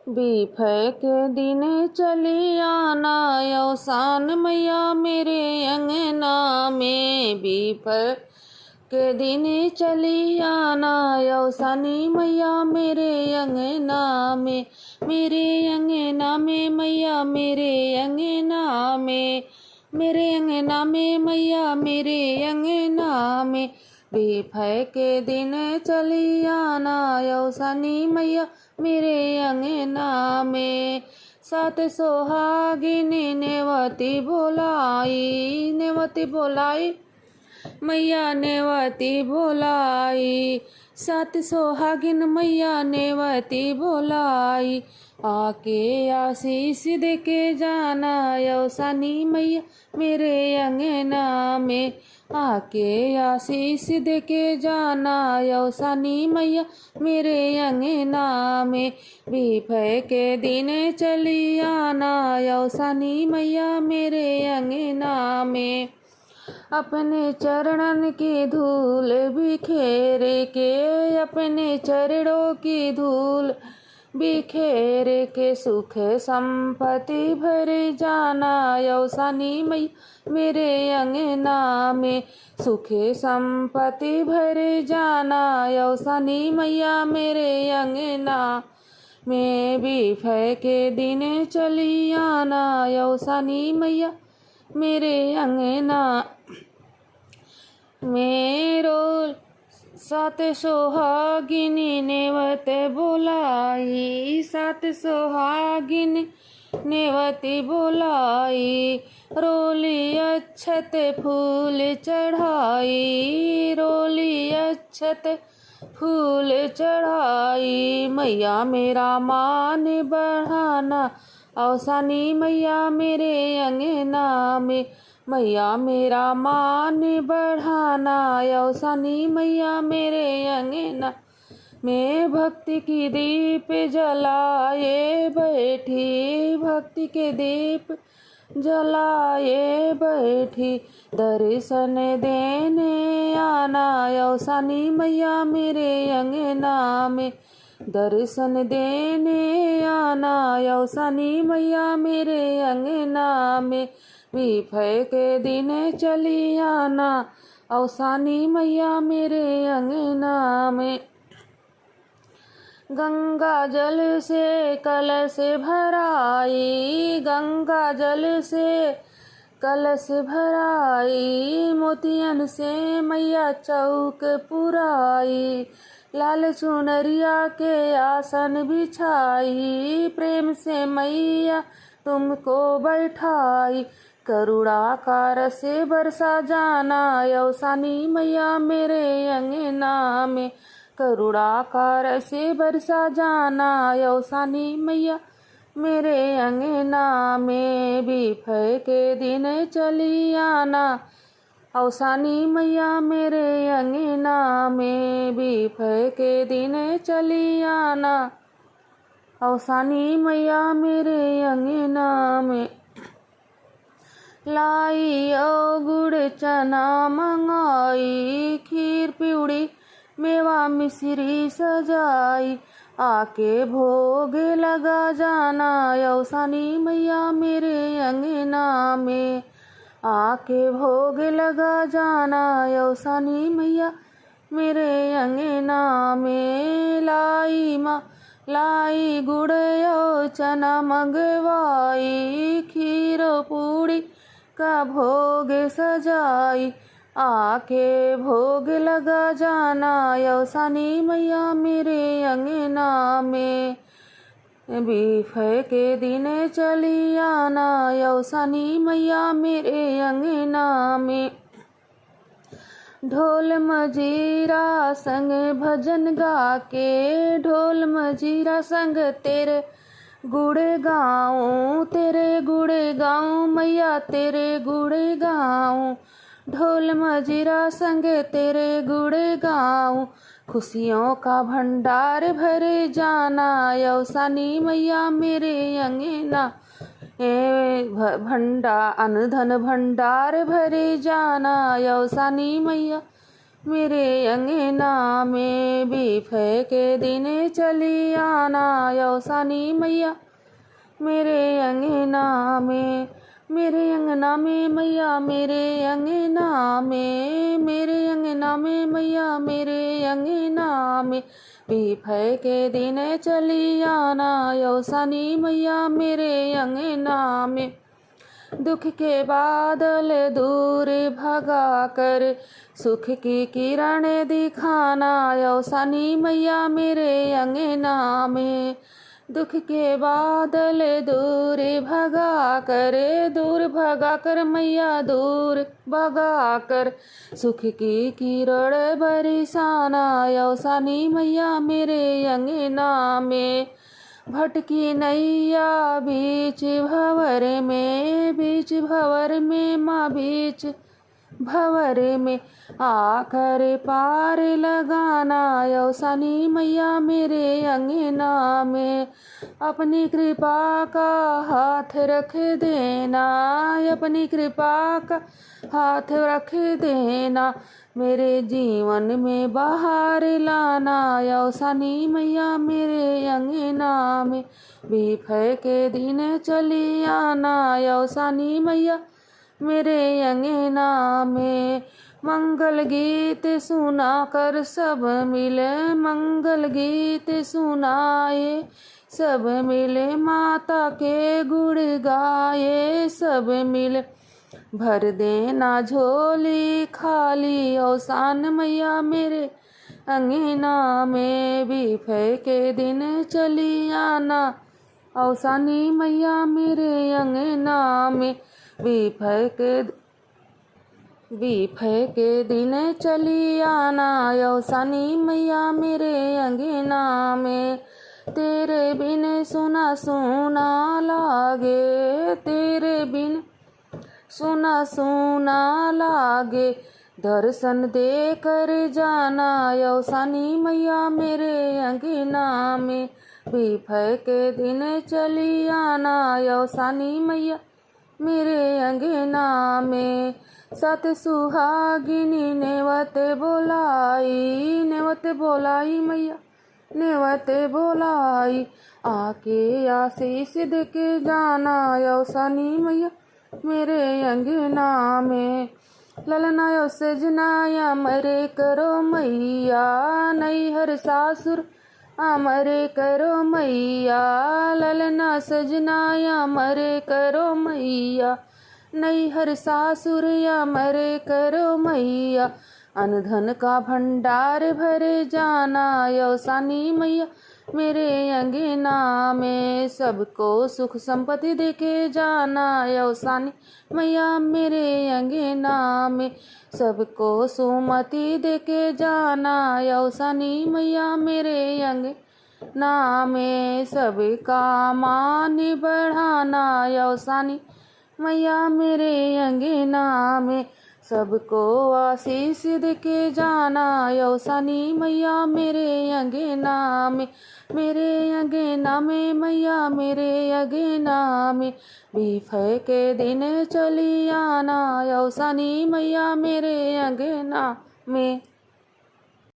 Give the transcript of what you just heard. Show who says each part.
Speaker 1: बीफे के दिन चली आना यौसान मैया मेरे अंगना में। बीफे के दिन चली आना यौसानी मैया मेरे अंगना में। मेरे अंगना में मैया मेरे अंगना में। मेरे अंगना में मैया मेरे अंगना में। बीफे के दिन चली आना यौसानी मैया मेरे अंगना में। सात सोहागिन नेवती बोलाई, नेवती बोलाई मैया नेवती बोलाई। सात सोहागिन मैया नेवती बोलाई। आके आशीष दे के जाना यौसानी मैया मेरे अंगना में। आके आशीष दे के जाना यौसानी मैया मेरे अंगना में। बीफे के दिन चली आना यौसानी मैया मेरे अंगना में। अपने चरणन की धूल बिखेर के, अपने चरणों की धूल बिखेर के सुख संपत्ति भर जाना यौसानी मैया मेरे अंगना में। सुख संपत्ति भर जाना यौसानी मैया मेरे अंगना में। बीफे के दिन चली आना यौसानी मैया मेरे अंगना मेरो। सात सोहागिनी नेवत बोलाई, सात सोहागिन नेवती बोलाई। रोली अक्षत फूल चढ़ाई, रोली अक्षत फूल चढ़ाई। मैया मेरा मान बढ़ाना यौसानी मैया मेरे अंगना में। मैया मेरा मान बढ़ाना यौसानी मैया मेरे अंगना में। भक्ति की दीप जलाए बैठी, भक्ति के दीप जलाए बैठी। दर्शन देने आना यौसानी मैया मेरे अंगना में। दर्शन देने आना यौसानी मैया मेरे अंगना में। बीफे के दिन चली आना यौसानी मैया मेरे अंगना में। गंगा जल से कलश भराई, गंगा जल से कलश भराई। मोतियन से मैया चौक पुराई। लाल चुनरिया के आसन बिछाई। प्रेम से मैया तुमको बैठाई। करुणाकार से बरसा जाना यौसानी मैया मेरे अंगना में। करुणाकार से बरसा जाना यौसानी मैया मेरे अंगना में। बीफे के दिन चली आना यौसानी मैया मेरे अंगना में। बीफे के दिन चली आना यौसानी मैया मेरे अंगना में। लाई ओ गुड़ चना मंगाई, खीर पिउड़ी मेवा मिश्री सजाई। आके भोग लगा जाना यौसानी मैया मेरे अंगना में। आके भोग लगा जाना यौसानी मैया मेरे अंगना में। लाई माँ लाई गुड़ यो चना मंगवाई। खीर पूड़ी का भोग सजाई। आके भोग लगा जाना यौसानी मैया मेरे अंगना में। बीफे के दिन चली आना यौसानी मैया मेरे अंगना में। ढोल मजीरा संग भजन गा के, ढोल मजीरा संग तेरे गुड़ गाऊं, तेरे गुड़ गाऊं मैया तेरे गुड़ गाऊं। ढोल मजीरा संग तेरे गुड़ गाऊं। खुशियों का भंडार भरे जाना यौसानी मैया मेरे अंगना। अनधन भंडार भरे जाना यौसानी मैया मेरे अंगना में बीफे के दिन चली आना यौसानी मैया मेरे अंगना में, मेरे अंगना में मैया मेरे अंगना में, मेरे अंगना में मैया मेरे अंगना में बीफे के दिन चली आना यौसानी मैया मेरे अंगना में। दुख के बादल दूर भगा कर सुख की किरण दिखाना यौसानी मैया मेरे अंगना में। दुख के बादल दूर भगा कर मैया दूर भगा कर सुख की किरण बरसाना यौसानी मैया मेरे अंगना में। भटकी नैया बीच भंवर में माँ बीच भंवर में आकर पार लगाना यौसानी मैया मेरे अंगना में। अपनी कृपा का हाथ रख देना, अपनी कृपा का हाथ रख देना, मेरे जीवन में बाहर लाना यौसानी मैया मेरे अंगना में। बीफे के दिन चली आना यौसानी मैया मेरे अंगना में। मंगल गीत सुना कर सब मिले, मंगल गीत सुनाए सब मिले, माता के गुण गाए सब मिले। भर देना झोली खाली यौसान मैया मेरे अंगना में। बीफे के दिन चली आना यौसानी मैया मेरे अंगना में। बीफे के दिन चली आना यौसानी मैया मेरे अंगना में। तेरे बिन सुना सुना लागे, तेरे बिन सुना सुना लागे, दर्शन दे कर जाना यौसानी मैया मेरे अंगना में। बीफे के दिन चली आना यौसानी मैया मेरे अंगना में। सत सुहागिनी नेवत बोलाई मैया नेवत बोलाई, आके आशीष दे के जाना यौसानी मैया मेरे अंगना में। ललना यो सजनाया मरे करो मैया, नैहर सासुर अमरे करो मैया। ललना सजनाया मरे करो मैया, नैहर सासुर अमरे करो मैया। अनधन का भंडार भरे जाना यौसानी मैया मेरे अंगना में। सबको सुख संपत्ति देके जाना यौसानी मैया मेरे अंगना में। सबको सुमति देके जाना यौसानी मैया मेरे अंगना में। सबका मान बढ़ाना यौसानी मैया मेरे अंगना में। सबको आशीष देके जाना यौसानी मैया मेरे अंगना में। मेरे अंगना में मैया मेरे अंगना में। बीफे के दिन चली आना यौसानी मैया मेरे अंगना में।